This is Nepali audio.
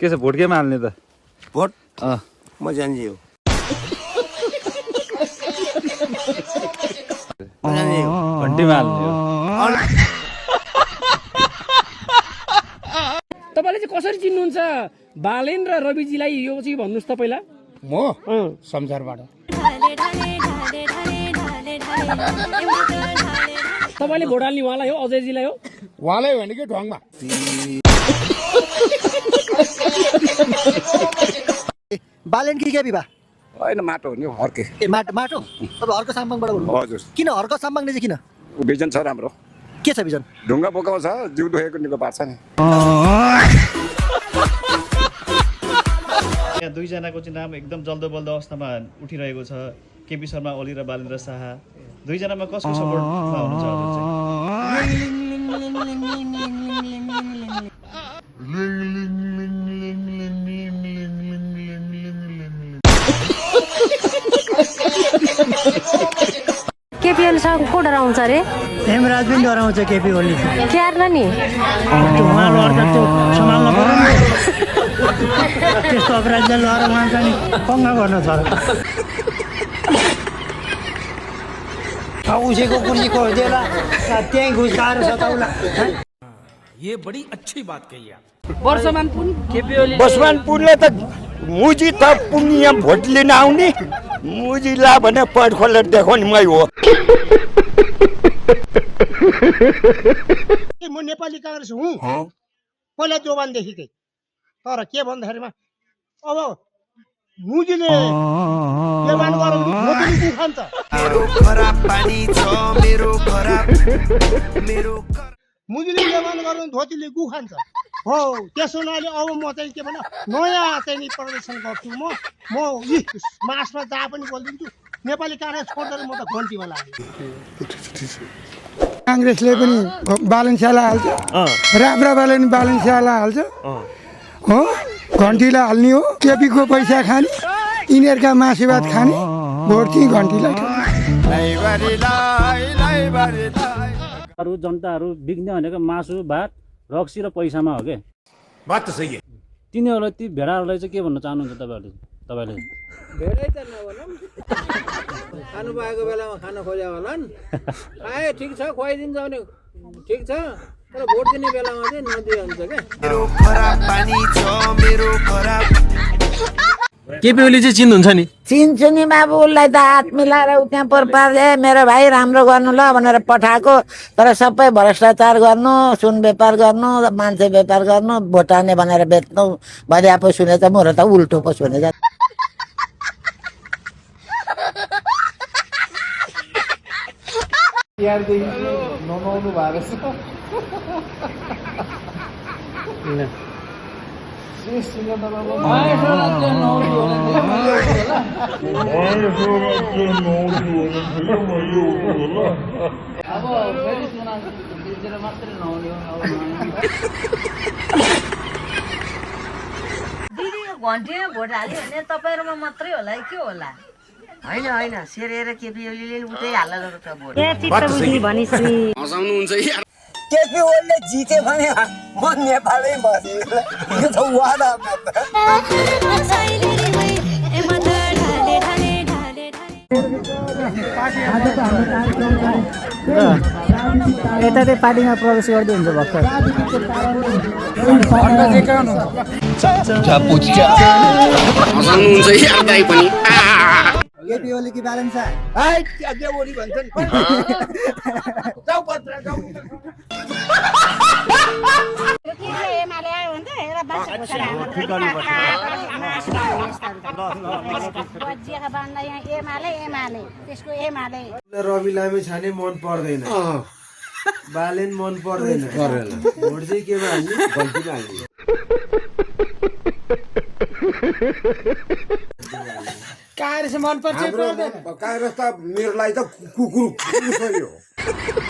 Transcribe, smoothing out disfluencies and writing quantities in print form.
के छ भोट केमा हाल्ने त भोट म जान्जी हो घन्टीमा हाल्ने हो तपाईले चाहिँ कसरी चिन्नुहुन्छ बालेन र रविजीलाई यो चाहिँ भन्नुस् त पहिला म संसारबाट तपाईले भोट हाल्ने उहाँलाई हो अजयजीलाई हो उहाँलाई भनेकै ढङ्गमा बालेन कि के बिबा होइन माटो हो नि हर्के ए माटो अब हर्क साम्बाङबाट बोल्नु हजुर किन हर्क साम्बाङले चाहिँ किन भिजन छ राम्रो के छ भिजन ढुङ्गा बोकाउँछ जिउ दुखेको निको पार्छ नि यहाँ दुईजनाको चाहिँ नाम एकदम जल्दो बल्दो अवस्थामा उठिरहेको छ केपी शर्मा ओली र बालेन्द्र शाह दुईजनामा कसको सपोर्टमा हुनुहुन्छ हजुर चाहिँ केपी ओलीसँग को डराउँछ अरे हेमराज पनि डराउँछ केपी ओली क्यार्न नि उहाँले अर्को त्यो सम्हाल्न पर्यो नि त्यस्तो अपराधले लएर उहाँ चाहिँ पङ्गा गर्न छ उसैको कुर्सी खोजिदिएला त्यहीँ घुस खाएर सताउला ये बड़ी अच्छी बात कही आप वर्षमान पुन केपी ओली बसमान पुनले त मुजी त पुण्य भोट लिन आउने मुजीला भने पढ खोलेर देखाउने मै हो म नेपाली कांग्रेस हुँ पहिला जोबानदेखिकै तर के भन्दाखेरिमा अब मुजीले जोबान गरेर धोतीले गु खान्छ मुजीले जोबान गरेर धोतीले गु खान्छ हो त्यसो हुनाले अब म चाहिँ के भन्नु नयाँ चाहिँ नि प्रदर्शन गर्छु म मासमा जहाँ पनि बोलिदिन्छु नेपाली कांग्रेस छोडेर म त घन्टीमा लाग्छु कांग्रेसले पनि बालेन्सियालाई हाल्छ राम्रावाले पनि बालेन्सियालाई हाल्छ हो घन्टीलाई हाल्ने हो केपीको पैसा खाने यिनीहरूका मासुभात खाने भोट चाहिँ घन्टीलाई जनताहरू बिग्ने भनेको मासु भात रक्सी र पैसामा हो के बात त सही है तिनीहरूलाई ती भेडाहरूलाई चाहिँ के भन्न चाहनुहुन्छ तपाईँले भेडै त नभनौँ खानु पाएको बेलामा खान खोज्यो होला नि खाए ठिक छ खुवाइदिन्छ भने ठिक छ तर भोट दिने बेलामा चाहिँ नदिए हुन्छ क्या केपी ओली चाहिँ चिन्नुहुन्छ नि चिन्छु नि बाबु उसलाई त हात मिलाएर त्यहाँ पर्पाले मेरो भाइ राम्रो गर्नु ल भनेर पठाएको तर सबै भ्रष्टाचार गर्नु सुन व्यापार गर्नु मान्छे व्यापार गर्नु भोटाने भनेर बेच्नु भरिया पो सुने त मोर त उल्टो पो सुने नमाउनु भएको घन्टीमा भोट हाल्यो भने तपाईँहरूमा मात्रै होला के होला होइन सेरेर केपी ओलीले उतै हाल्ला छ भोट केपी ओलीले जित्यो भने म नेपालै बसेँ यो त वादा यता चाहिँ पार्टीमा प्रवेश गर्दै हुन्छ भर्खर केपी ओली कि बालेन रवि लामी छाने मन पर्दैन बालेन मन पर्दैन भोट चाहिँ केमा हाल्ने घन्टीमा हाल्ने कांग्रेस मन पर्छ कांग्रेस त मेरो लागि त कुकुर हो